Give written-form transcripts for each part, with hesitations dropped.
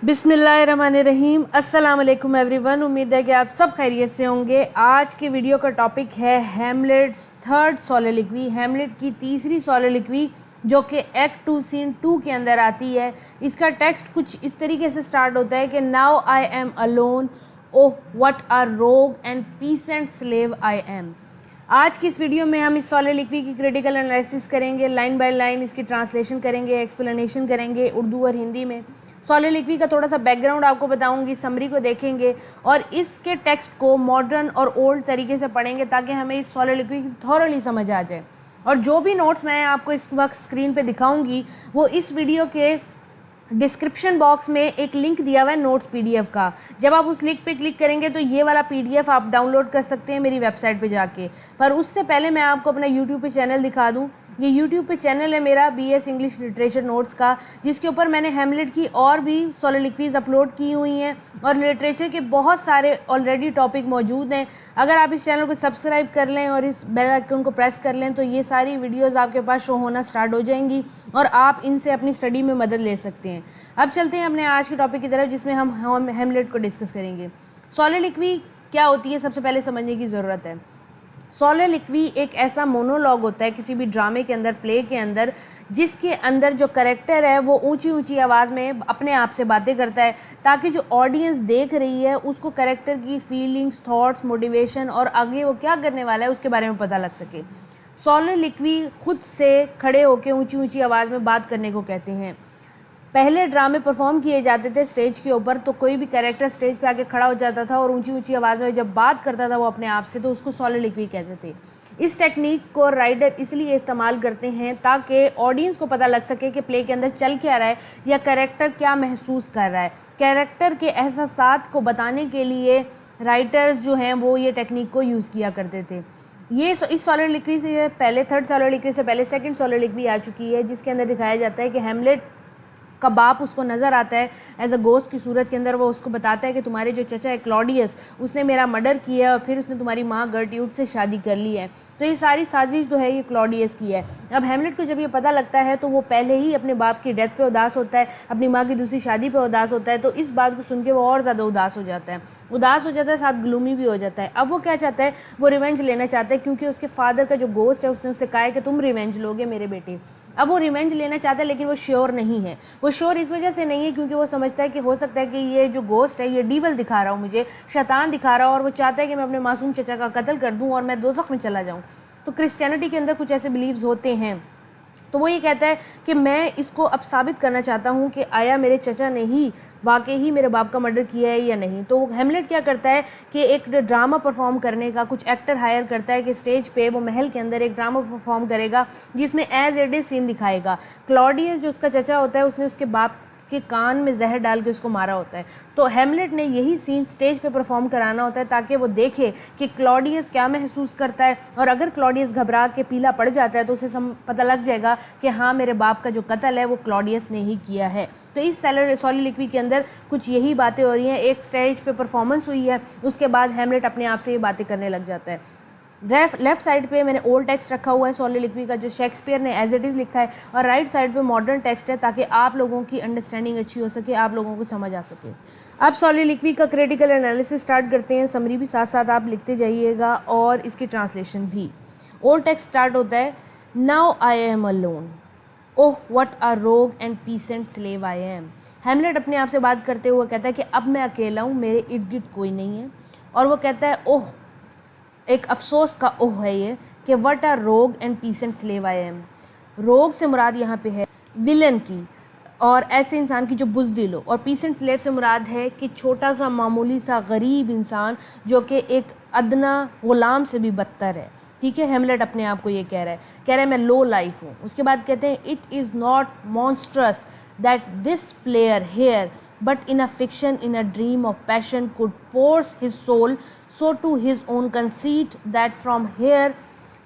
बिस्मिल्लाहिर्रहमानिर्रहीम। अस्सलाम वालेकुम एवरीवन। उम्मीद है कि आप सब खैरियत से होंगे। आज की वीडियो का टॉपिक है हैमलेट्स थर्ड सोलोलिक्वी, हैमलेट की तीसरी सोलोलिक्वी जो कि एक्ट 2 सीन 2 के अंदर आती है। इसका टेक्स्ट कुछ इस तरीके से स्टार्ट होता है कि now I am alone, oh what a rogue and peasant slave I am. आज की इस वीडियो में हम इस सोलोलिक्वी की क्रिटिकल एनालिसिस करेंगे, लाइन बाय लाइन इसकी ट्रांसलेशन करेंगे, एक्सप्लेनेशन करेंगे उर्दू और हिंदी में। सोलोलिक्वी का थोड़ा सा बैकग्राउंड आपको बताऊंगी, समरी को देखेंगे और इसके टेक्स्ट को मॉडर्न और ओल्ड तरीके से पढ़ेंगे ताकि हमें इस सोलोलिक्वी की थॉरली समझ आ जाए। और जो भी नोट्स मैं आपको इस वक्त स्क्रीन पे दिखाऊंगी वो इस वीडियो के डिस्क्रिप्शन बॉक्स में एक लिंक दिया हुआ है नोट्स पीडीएफ का। जब आप उस लिंक पे क्लिक करेंगे तो ये वाला पीडीएफ आप डाउनलोड कर सकते हैं मेरी वेबसाइट पे जाके। पर उससे पहले मैं आपको अपना यूट्यूब पे चैनल दिखा दूं। ये यूट्यूब पे चैनल है मेरा बीएस इंग्लिश लिटरेचर नोट्स का, जिसके ऊपर मैंने हैमलेट की और भी सोलोलिक्वीज अपलोड की हुई हैं और लिटरेचर के बहुत सारे ऑलरेडी टॉपिक मौजूद हैं। अगर आप इस चैनल को सब्सक्राइब कर लें और इस बेल आइकन को प्रेस कर लें तो ये सारी वीडियोज़ आपके पास शो होना स्टार्ट हो जाएंगी और आप इनसे अपनी स्टडी में मदद ले सकते हैं। अब चलते हैं अपने आज के टॉपिक की तरफ जिसमें हम हैमलेट को डिस्कस करेंगे। सोलोलिक्वी क्या होती है सबसे पहले समझने की ज़रूरत है। सोलोलिक्वी एक ऐसा मोनोलॉग होता है किसी भी ड्रामे के अंदर, प्ले के अंदर, जिसके अंदर जो कैरेक्टर है वो ऊंची ऊंची आवाज़ में अपने आप से बातें करता है ताकि जो ऑडियंस देख रही है उसको कैरेक्टर की फीलिंग्स, थॉट्स, मोटिवेशन और आगे वो क्या करने वाला है उसके बारे में पता लग सके। सोलोलिक्वी खुद से खड़े होकर ऊंची ऊंची आवाज़ में बात करने को कहते हैं। पहले ड्रामे परफॉर्म किए जाते थे स्टेज के ऊपर, तो कोई भी कैरेक्टर स्टेज पे आके खड़ा हो जाता था और ऊंची ऊंची आवाज़ में जब बात करता था वो अपने आप से, तो उसको सोलोलिक्वी कहते थे। इस टेक्निक को राइटर इसलिए इस्तेमाल करते हैं ताकि ऑडियंस को पता लग सके कि प्ले के अंदर चल क्या रहा है या कैरेक्टर क्या महसूस कर रहा है। कैरेक्टर के एहसासात को बताने के लिए राइटर्स जो हैं वो ये टेक्निक को यूज़ किया करते थे। ये इस सोलोलिक्वी से पहले, थर्ड सोलोलिक्वी से पहले सेकंड सोलोलिक्वी आ चुकी है जिसके अंदर दिखाया जाता है कि हैमलेट का बाप उसको नज़र आता है एज अ गोस्ट की सूरत के अंदर। वो उसको बताता है कि तुम्हारे जो चचा है क्लॉडियस, उसने मेरा मर्डर किया है और फिर उसने तुम्हारी माँ गर्ट्यूड से शादी कर ली है। तो ये सारी साजिश जो है ये क्लॉडियस की है। अब हैमलेट को जब ये पता लगता है तो वो पहले ही अपने बाप की डेथ पे उदास होता है, अपनी माँ की दूसरी शादी पे उदास होता है। तो इस बात को सुन के वो और ज़्यादा उदास हो जाता है, साथ ग्लूमी भी हो जाता है। अब वो क्या चाहता है, वो रिवेंज लेना चाहता है क्योंकि उसके फादर का जो गोस्ट है उसने उससे कहा है कि तुम रिवेंज लोगे मेरे बेटे। अब वो रिवेंज लेना चाहता है लेकिन वो श्योर नहीं है। वो श्योर इस वजह से नहीं है क्योंकि वो समझता है कि हो सकता है कि ये जो गोस्ट है ये डीवल दिखा रहा हूँ, मुझे शैतान दिखा रहा हूँ और वो चाहता है कि मैं अपने मासूम चचा का कत्ल कर दूँ और मैं दोज़ख में चला जाऊँ। तो क्रिश्चियनिटी के अंदर कुछ ऐसे बिलीव्स होते हैं। तो वो ये कहता है कि मैं इसको अब साबित करना चाहता हूँ कि आया मेरे चचा ने ही वाकई ही मेरे बाप का मर्डर किया है या नहीं। तो हैमलेट क्या करता है कि एक ड्रामा परफॉर्म करने का कुछ एक्टर हायर करता है कि स्टेज पे वो महल के अंदर एक ड्रामा परफॉर्म करेगा जिसमें एज इट इज सीन दिखाएगा। क्लॉडियस जो उसका चचा होता है उसने उसके बाप के कान में जहर डाल के उसको मारा होता है। तो हैमलेट ने यही सीन स्टेज पे परफॉर्म कराना होता है ताकि वो देखे कि क्लॉडियस क्या महसूस करता है और अगर क्लॉडियस घबरा के पीला पड़ जाता है तो उसे पता लग जाएगा कि हाँ मेरे बाप का जो कत्ल है वो क्लॉडियस ने ही किया है। तो इस सोलोलिक्वी के अंदर कुछ यही बातें हो रही हैं। एक स्टेज पे परफॉर्मेंस हुई है, उसके बाद हैमलेट अपने आप से ये बातें करने लग जाता है। लेफ्ट साइड पे मैंने ओल्ड टेक्स्ट रखा हुआ है सोलोलिक्वी का जो शेक्सपियर ने एज इट इज़ लिखा है और राइट साइड पे मॉडर्न टेक्स्ट है ताकि आप लोगों की अंडरस्टैंडिंग अच्छी हो सके, आप लोगों को समझ आ सके। अब सोलोलिक्वी का क्रिटिकल एनालिसिस स्टार्ट करते हैं। समरी भी साथ साथ आप लिखते जाइएगा और इसकी ट्रांसलेशन भी। ओल्ड टेक्स्ट स्टार्ट होता है, now I am alone, oh what a rogue and peasant slave I am. Hamlet अपने आप से बात करते हुए कहता है कि अब मैं अकेला हूँ, मेरे इर्द गिर्द कोई नहीं है। और वो कहता है ओह, एक अफसोस का ओह है ये कि what a rogue and peasant slave I M. रोग से मुराद यहाँ पे है विलन की और ऐसे इंसान की जो बुज़दिल हो, और पीसेंट स्लेव से मुराद है कि छोटा सा मामूली सा गरीब इंसान जो कि एक अदना गुलाम से भी बदतर है। ठीक है, हैमलेट अपने आप को ये कह रहा है मैं लो लाइफ हूँ। उसके बाद कहते हैं it is not monstrous that this player here but in a fiction, in a dream of passion, could force his soul so to his own conceit that from here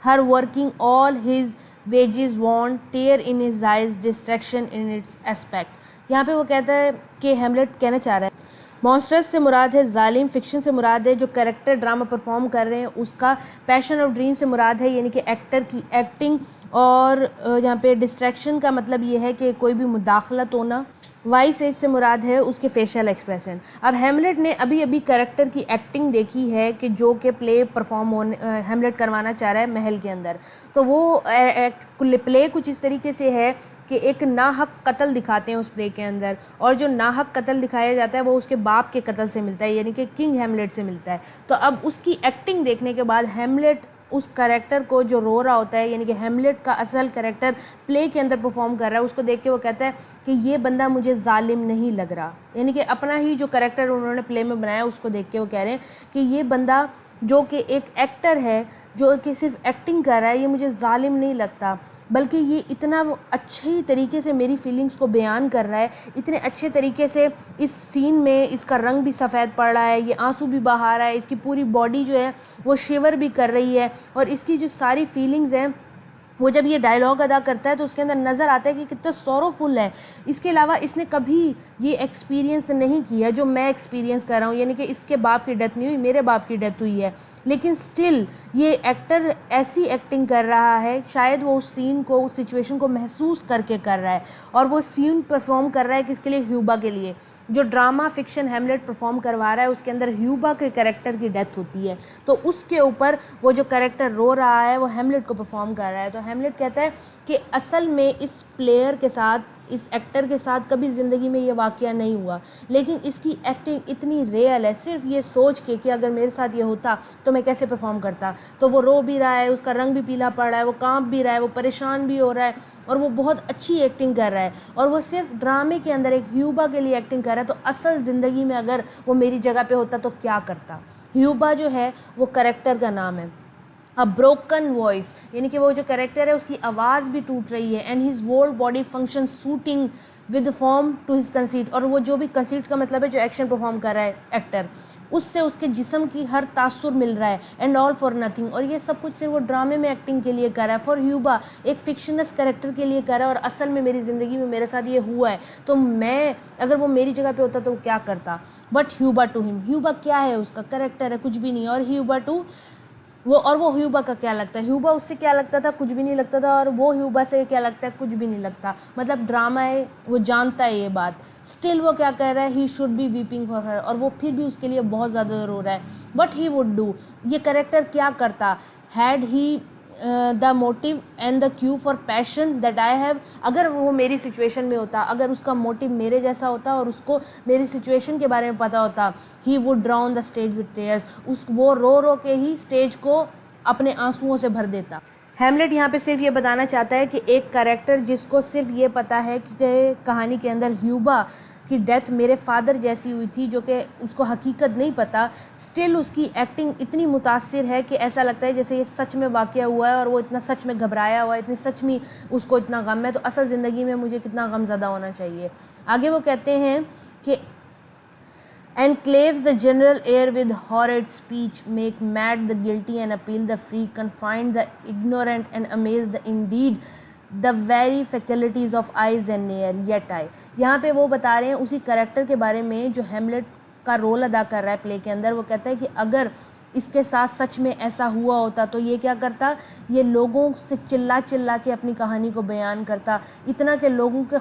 her working all his wages want tear in his eyes distraction in its aspect। यहाँ पे वो कहता है कि Hamlet कहना चाह रहा है मॉन्स्टर्स से मुराद है जालिम, फिक्शन से मुराद है जो कैरेक्टर ड्रामा परफॉर्म कर रहे हैं उसका, पैशन ऑफ ड्रीम से मुराद है यानी कि एक्टर की एक्टिंग, और यहाँ पे डिस्ट्रैक्शन का मतलब ये है कि कोई भी मुदाखलत होना, वाइस एज से मुराद है उसके फेशियल एक्सप्रेशन। अब हेमलेट ने अभी अभी कैरेक्टर की एक्टिंग देखी है कि जो कि प्ले परफॉर्म होने हेमलेट करवाना चाह रहा है महल के अंदर। तो वो प्ले कुछ इस तरीके से है कि एक नाहक कत्ल दिखाते हैं उस प्ले के अंदर, और जो नाहक कत्ल दिखाया जाता है वो उसके बाप के कत्ल से मिलता है, यानी कि किंग हेमलेट से मिलता है। तो अब उसकी एक्टिंग देखने के बाद हेमलेट उस कैरेक्टर को जो रो रहा होता है, यानी कि हेमलेट का असल कैरेक्टर प्ले के अंदर परफॉर्म कर रहा है, उसको देख के वो कहता है कि ये बंदा मुझे जालिम नहीं लग रहा। यानी कि अपना ही जो कैरेक्टर उन्होंने प्ले में बनाया उसको देख के वो कह रहे हैं कि ये बंदा जो कि एक एक्टर है, जो कि सिर्फ एक्टिंग कर रहा है, ये मुझे जालिम नहीं लगता, बल्कि ये इतना अच्छे तरीके से मेरी फीलिंग्स को बयान कर रहा है, इतने अच्छे तरीके से इस सीन में इसका रंग भी सफ़ेद पड़ रहा है, ये आंसू भी बहा रहा है, इसकी पूरी बॉडी जो है वो शिवर भी कर रही है, और इसकी जो सारी फीलिंग्स हैं वो जब ये डायलॉग अदा करता है तो उसके अंदर नज़र आता है कि कितना सॉरोफुल है। इसके अलावा इसने कभी ये एक्सपीरियंस नहीं किया जो मैं एक्सपीरियंस कर रहा हूँ, यानी कि इसके बाप की डेथ नहीं हुई, मेरे बाप की डेथ हुई है, लेकिन स्टिल ये एक्टर ऐसी एक्टिंग कर रहा है, शायद वो उस सीन को, उस सिचुएशन को महसूस करके कर रहा है, और वो सीन परफॉर्म कर रहा है किसके लिए? ह्यूबा के लिए। जो ड्रामा फिक्शन हेमलेट परफॉर्म करवा रहा है उसके अंदर ह्यूबा के कैरेक्टर की डेथ होती है, तो उसके ऊपर वो जो कैरेक्टर रो रहा है वो हेमलेट को परफॉर्म कर रहा है। तो हेमलेट कहता है कि असल में इस प्लेयर के साथ, इस एक्टर के साथ कभी ज़िंदगी में ये वाक़या नहीं हुआ, लेकिन इसकी एक्टिंग इतनी रियल है, सिर्फ ये सोच के कि अगर मेरे साथ ये होता तो मैं कैसे परफॉर्म करता। तो वो रो भी रहा है, उसका रंग भी पीला पड़ रहा है, वो कांप भी रहा है, वो परेशान भी हो रहा है, और वो बहुत अच्छी एक्टिंग कर रहा है, और वो सिर्फ ड्रामे के अंदर एक ह्यूबा के लिए एक्टिंग कर रहा है। तो असल ज़िंदगी में अगर वो मेरी जगह पे होता तो क्या करता। ह्यूबा जो है वो कैरेक्टर का नाम है। अ ब्रोकन वॉइस, यानी कि वो जो कैरेक्टर है उसकी आवाज़ भी टूट रही है, and his whole body function suiting with form to his conceit, और वो जो भी कंसीट का मतलब है जो एक्शन परफॉर्म कर रहा है एक्टर, उससे उसके जिस्म की हर तासुर मिल रहा है, एंड ऑल फॉर नथिंग। और ये सब कुछ सिर्फ वो ड्रामे में एक्टिंग के लिए कर रहा है, फॉर ह्यूबा, एक फिक्शनस कैरेक्टर के लिए कर रहा है, और असल में मेरी ज़िंदगी में मेरे साथ ये हुआ है, तो मैं अगर वो मेरी जगह पे होता तो वो क्या करता। बट ह्यूबा टू हिम, ह्यूबा क्या है, उसका कैरेक्टर है, कुछ भी नहीं। और ह्यूबा टू वो ह्यूबा का क्या लगता है, ह्यूबा उससे क्या लगता था, कुछ भी नहीं लगता था, और वो ह्यूबा से क्या लगता है, कुछ भी नहीं लगता। मतलब ड्रामा है, वो जानता है ये बात, स्टिल वो क्या कह रहा है, he should be weeping for her, और वो फिर भी उसके लिए बहुत ज़्यादा रो रहा है। वट ही वुड डू, ये करेक्टर क्या करता, had he the motive and the Q for passion that I have, अगर वो मेरी सिचुएशन में होता, अगर उसका मोटिव मेरे जैसा होता और उसको मेरी सिचुएशन के बारे में पता होता, he would drown the stage with tears, वो रो रो के ही स्टेज को अपने आंसुओं से भर देता। हेमलेट यहाँ पे सिर्फ ये बताना चाहता है कि एक कैरेक्टर जिसको सिर्फ ये पता है कि कहानी के अंदर ह्यूबा की डेथ मेरे फादर जैसी हुई थी, जो कि उसको हकीकत नहीं पता, स्टिल उसकी एक्टिंग इतनी मुतासिर है कि ऐसा लगता है जैसे ये सच में वाक़या हुआ है, और वो इतना सच में घबराया हुआ है, इतनी सच में उसको इतना गम है, तो असल ज़िंदगी में मुझे कितना गम ज़्यादा होना चाहिए। आगे वो कहते हैं कि enclaves the general air with horrid speech, make mad the guilty and appeal the free, confine the ignorant and amaze the indeed, the very faculties of eyes and ear, yet I। यहाँ पे वो बता रहे हैं उसी character के बारे में जो हेमलेट का रोल अदा कर रहा है प्ले के अंदर। वो कहता है कि अगर इसके साथ सच में ऐसा हुआ होता तो ये क्या करता, ये लोगों से चिल्ला चिल्ला के अपनी कहानी को बयान करता, इतना कि लोगों के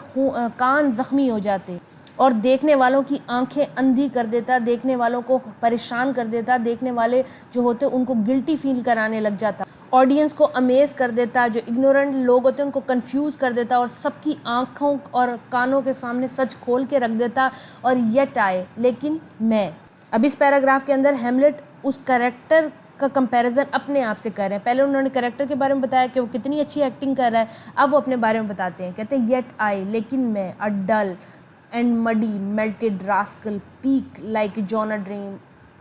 कान ज़ख्मी हो जाते, और देखने वालों की आंखें अंधी कर देता, देखने वालों को परेशान कर देता, देखने वाले जो होते उनको गिल्टी फील कराने लग जाता, ऑडियंस को अमेज कर देता, जो इग्नोरेंट लोग होते उनको कंफ्यूज कर देता, और सबकी आंखों और कानों के सामने सच खोल के रख देता। और येट आए, लेकिन मैं। अब इस पैराग्राफ के अंदर हेमलेट उस कैरेक्टर का कंपैरिजन अपने आप से कर रहे हैं। पहले उन्होंने कैरेक्टर के बारे में बताया कि वो कितनी अच्छी एक्टिंग कर रहा है, अब वो अपने बारे में बताते हैं। कहते हैं येट आई, लेकिन मैं, अ डल and muddy melted rascal, peak like John a dream,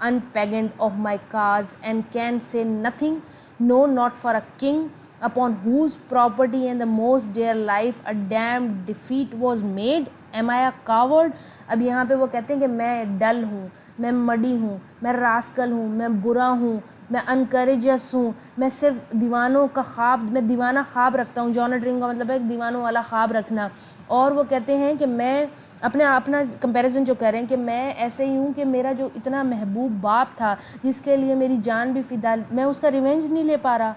unpageant of my cause, and can say nothing, no, not for a king upon whose property and the most dear life a damned defeat was made. Am I a coward? अब यहाँ पे वो कहते हैं कि मैं डल हूँ, मैं मडी हूँ, मैं रास्कल हूँ, मैं बुरा हूँ, मैं अनकरेजस हूँ, मैं सिर्फ दीवानों का ख्वाब, मैं दीवाना ख्वाब रखता हूँ। जॉन ड्रीम का मतलब है दीवानों वाला ख्वाब रखना। और वो कहते हैं कि मैं अपना कंपैरिजन जो कर रहे हैं कि मैं ऐसे ही हूँ कि मेरा जो इतना महबूब बाप था जिसके लिए मेरी जान भी फिदा, मैं उसका रिवेंज नहीं ले पा रहा।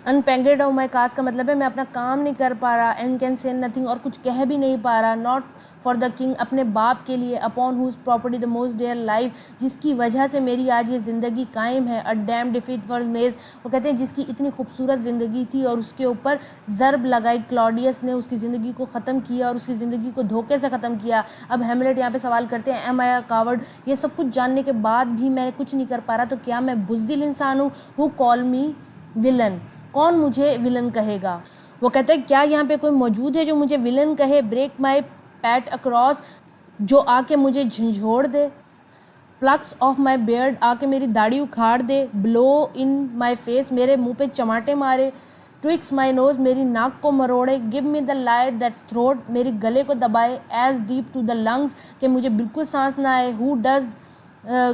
अनपेंगेड ऑफ माई काज का मतलब है मैं अपना काम नहीं कर पा रहा, एंड कैन से नथिंग, और कुछ कह भी नहीं पा रहा, नॉट फॉर द किंग, अपने बाप के लिए, upon whose property the most dear life, जिसकी वजह से मेरी आज ये ज़िंदगी कायम है, अ डैम डिफीट फॉर मेज, वो कहते हैं जिसकी इतनी खूबसूरत ज़िंदगी थी और उसके ऊपर ज़रब लगाई, क्लॉडियस ने उसकी ज़िंदगी को ख़त्म किया और उसकी ज़िंदगी को धोखे से ख़त्म किया। अब हैमलेट यहाँ पे सवाल करते हैं, एम आई अ कावर्ड, ये सब कुछ जानने के बाद भी मैं कुछ नहीं कर पा रहा, तो क्या मैं बुज़दिल इंसान हूँ? हु कॉल मी विलन, कौन मुझे विलन कहेगा? वो कहते हैं क्या यहाँ पे कोई मौजूद है जो मुझे विलन कहे? ब्रेक माई पैट अक्रॉस, जो आके मुझे झंझोड़ दे, प्लक्स ऑफ माई बियर्ड, आके मेरी दाढ़ी उखाड़ दे, ब्लो इन माई फेस, मेरे मुंह पे चमाटे मारे, ट्विक्स माई नोज, मेरी नाक को मरोड़े, give me the lie that throat, मेरे गले को दबाए, as deep to the lungs, कि मुझे बिल्कुल सांस ना आए, हु डज,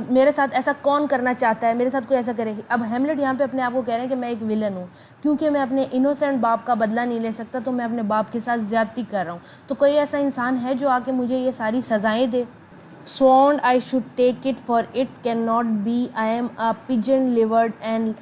मेरे साथ ऐसा कौन करना चाहता है, मेरे साथ कोई ऐसा करे। अब हैमलेट यहाँ पे अपने आप को कह रहे हैं कि मैं एक विलन हूँ, क्योंकि मैं अपने इनोसेंट बाप का बदला नहीं ले सकता, तो मैं अपने बाप के साथ ज्यादती कर रहा हूँ। तो कोई ऐसा इंसान है जो आके मुझे ये सारी सजाएं दे? Sworn I should take it, for it cannot be. I am a pigeon livered and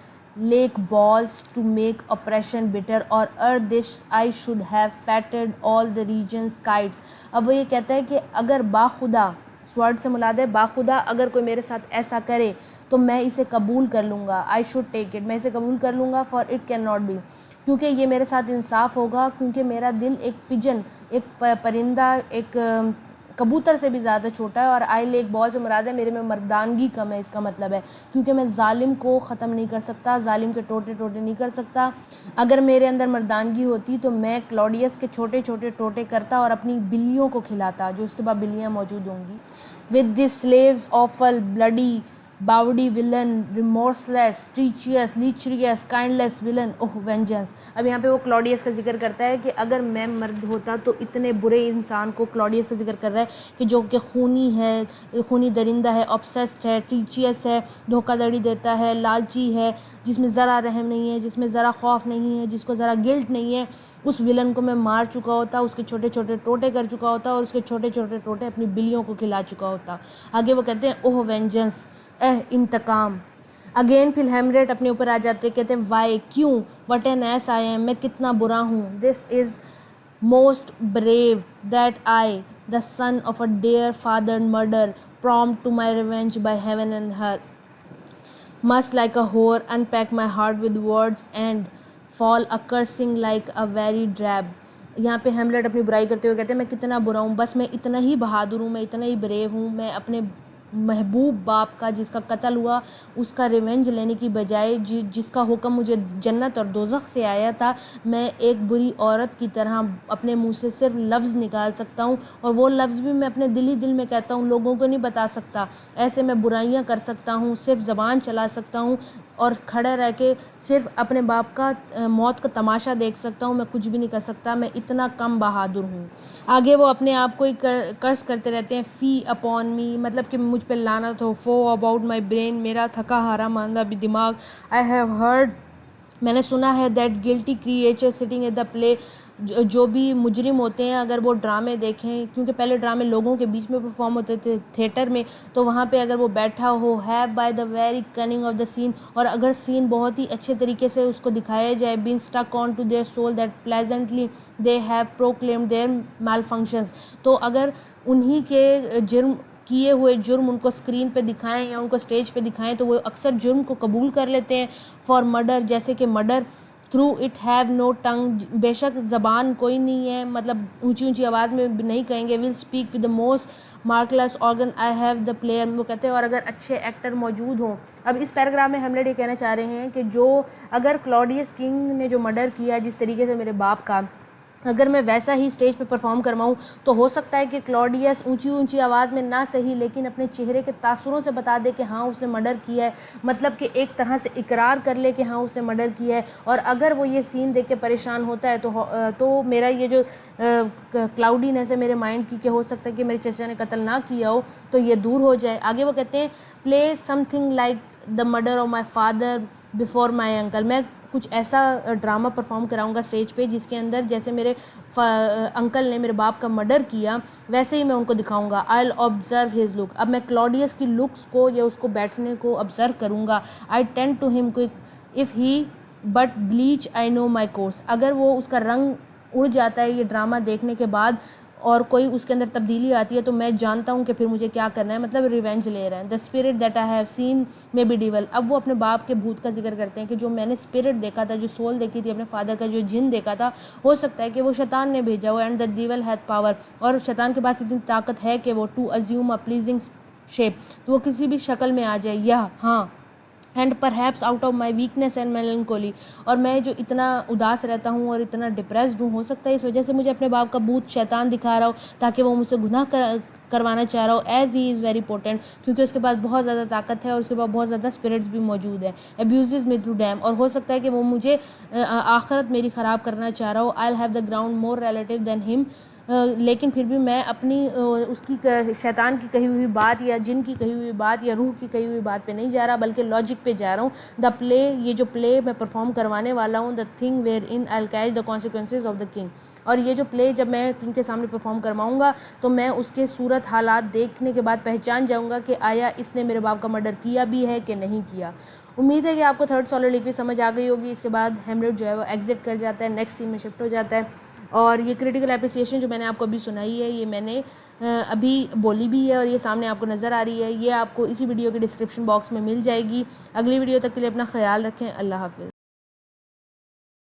lake balls to make oppression bitter, or this I should have fatted all the region's kites. अब वो ये कहता है कि अगर बाखुदा, sword से मुराद है बाखुदा, अगर कोई मेरे साथ ऐसा करे तो मैं इसे कबूल कर लूँगा। आई शुड टेक इट, मैं इसे कबूल कर लूँगा, for it can not be, क्योंकि ये मेरे साथ इंसाफ होगा, क्योंकि मेरा दिल एक पिजन, एक परिंदा, एक कबूतर से भी ज़्यादा छोटा है, और आई लेक बॉल से मुराद है मेरे में मर्दानगी कम है, इसका मतलब है, क्योंकि मैं जालिम को ख़त्म नहीं कर सकता, जालिम के टोटे टोटे नहीं कर सकता। अगर मेरे अंदर मर्दानगी होती तो मैं क्लॉडियस के छोटे छोटे टोटे करता और अपनी बिल्लियों को खिलाता, जो उसके बाद बिल्लियाँ मौजूद होंगी। With this slave's offal bloody bawdy villain, remorseless, treacherous, lecherous, kindless villain, oh vengeance. अब यहाँ पे वो क्लॉडियस का जिक्र करता है कि अगर मैं मर्द होता तो इतने बुरे इंसान को, क्लॉडियस का जिक्र कर रहा है कि जो कि खूनी है, खूनी दरिंदा है, ऑब्सेस्ड है, ट्रीचियस है, धोखाधड़ी देता है, लालची है, जिसमें ज़रा रहम नहीं है, जिसमें ज़रा खौफ नहीं है, जिसको ज़रा गिल्ट नहीं है, उस विलन को मैं मार चुका होता, उसके छोटे छोटे टोटे कर चुका होता और उसके छोटे छोटे टोटे अपनी बिल्लियों को खिला चुका होता। आगे वो कहते हैं ओह वेंजेंस, इंतकाम। अगेन फिर हैमलेट अपने ऊपर आ जाते, कहते हैं वाई, क्यों, what an ass I am, मैं कितना बुरा हूँ, this is most brave that I the son of a dear father murder prompt to my revenge by heaven and her, must like a whore unpack my heart with words and fall a cursing like a very drab। यहाँ पे Hamlet अपनी बुराई करते हुए कहते हैं मैं कितना बुरा हूँ, बस मैं इतना ही बहादुर हूँ, मैं इतना ही ब्रेव हूँ, मैं अपने महबूब बाप का जिसका कत्ल हुआ उसका रिवेंज लेने की बजाय जिसका हुक्म मुझे जन्नत और दोज़ख से आया था, मैं एक बुरी औरत की तरह अपने मुंह से सिर्फ लफ्ज़ निकाल सकता हूँ, और वो लफ्ज़ भी मैं अपने दिल ही दिल में कहता हूँ, लोगों को नहीं बता सकता। ऐसे मैं बुराइयाँ कर सकता हूँ, सिर्फ ज़बान चला सकता हूँ और खड़े रह के सिर्फ अपने बाप का मौत का तमाशा देख सकता हूँ, मैं कुछ भी नहीं कर सकता, मैं इतना कम बहादुर हूँ। आगे वो अपने आप को ही कर्ज करते रहते हैं, फ़ी अपॉन मी, मतलब कि मुझ पे लानत हो, फो अबाउट माई ब्रेन, मेरा थका हारा मांदा भी दिमाग, आई हैव हर्ड, मैंने सुना है, that guilty creature sitting at the play, जो भी मुजरिम होते हैं अगर वो ड्रामे देखें, क्योंकि पहले ड्रामे लोगों के बीच में परफॉर्म होते थे थिएटर में, तो वहाँ पे अगर वो बैठा हो, have by the very cunning of the scene, और अगर सीन बहुत ही अच्छे तरीके से उसको दिखाया जाए, been stuck on to their soul that pleasantly they have proclaimed their malefactions, तो अगर उन्हीं के किए हुए जुर्म उनको स्क्रीन पे दिखाएं या उनको स्टेज पे दिखाएं तो वो अक्सर जुर्म को कबूल कर लेते हैं। फॉर मर्डर, जैसे कि murder, through it have no tongue, बेशक ज़बान कोई नहीं है, मतलब ऊंची ऊंची आवाज़ में नहीं कहेंगे, will speak with the most miraculous organ I have the player, वो कहते हैं और अगर अच्छे एक्टर मौजूद हों। अब इस पैराग्राफ में हैमलेट ये कहना चाह रहे हैं कि जो अगर क्लॉडियस किंग ने जो मर्डर किया जिस तरीके से मेरे बाप का, अगर मैं वैसा ही स्टेज पे परफॉर्म करवाऊँ तो हो सकता है कि क्लॉडियस ऊंची ऊंची आवाज़ में ना सही लेकिन अपने चेहरे के तासुरों से बता दे कि हाँ उसने मर्डर किया है, मतलब कि एक तरह से इकरार कर ले कि हाँ उसने मर्डर किया है। और अगर वो ये सीन देख के परेशान होता है तो मेरा ये जो क्लाउडीनेस है मेरे माइंड की कि हो सकता है कि मेरे चचा ने कत्ल ना किया हो तो ये दूर हो जाए। आगे वो कहते हैं play something like the murder of my father before my uncle, मैं कुछ ऐसा ड्रामा परफॉर्म कराऊंगा स्टेज पे जिसके अंदर जैसे मेरे अंकल ने मेरे बाप का मर्डर किया वैसे ही मैं उनको दिखाऊंगा। I will observe his look, अब मैं क्लॉडियस की लुक्स को या उसको बैठने को ऑब्जर्व करूंगा। I tend to him quick if he but bleach I know my course, अगर वो उसका रंग उड़ जाता है ये ड्रामा देखने के बाद और कोई उसके अंदर तब्दीली आती है तो मैं जानता हूँ कि फिर मुझे क्या करना है, मतलब रिवेंज ले रहे हैं। The spirit that I have seen may be dual. अब वो अपने बाप के भूत का जिक्र करते हैं कि जो मैंने स्पिरिट देखा था, जो सोल देखी थी अपने फादर का, जो जिन देखा था, हो सकता है कि वो शैतान ने भेजा हो। And the devil hath power, और शैतान के पास इतनी ताकत है कि वो to assume a pleasing shape, तो वो किसी भी शक्ल में आ जाए। यह हाँ, and perhaps out of my weakness and melancholy, और मैं जो इतना उदास रहता हूँ और इतना डिप्रेस्ड हूँ, हो सकता है इस वजह से मुझे अपने बाप का भूत शैतान दिखा रहा हो ताकि वो मुझसे गुनाह करवाना चाह रहा हो। As he is very potent, क्योंकि उसके पास बहुत ज़्यादा ताकत है और उसके पास बहुत ज़्यादा स्पिरिट्स भी मौजूद है। एब्यूज़ मी थ्रू डैम, और हो सकता है कि वो मुझे आखिरत मेरी ख़राब करना चाह रहा हो। I have the ground more relative than him, लेकिन फिर भी मैं अपनी उसकी शैतान की कही हुई बात या जिन की कही हुई बात या रूह की कही हुई बात पे नहीं जा रहा, बल्कि लॉजिक पे जा रहा हूँ। द प्ले, ये जो प्ले मैं परफॉर्म करवाने वाला हूँ, the thing wherein I catch the consequences of the king, और ये जो प्ले जब मैं किंग के सामने परफॉर्म करवाऊँगा तो मैं उसके सूरत हालात देखने के बाद पहचान जाऊँगा कि आया इसने मेरे बाप का मर्डर किया भी है कि नहीं किया। उम्मीद है कि आपको थर्ड सोलोलिक्वी समझ आ गई होगी। इसके बाद हेमलेट जो है वो एग्जिट कर जाता है, नेक्स्ट सीन में शिफ्ट हो जाता है। और ये क्रिटिकल एप्रिसिएशन जो मैंने आपको अभी सुनाई है, ये मैंने अभी बोली भी है और ये सामने आपको नज़र आ रही है। ये आपको इसी वीडियो के डिस्क्रिप्शन बॉक्स में मिल जाएगी। अगली वीडियो तक के लिए अपना ख्याल रखें। अल्लाह हाफिज़।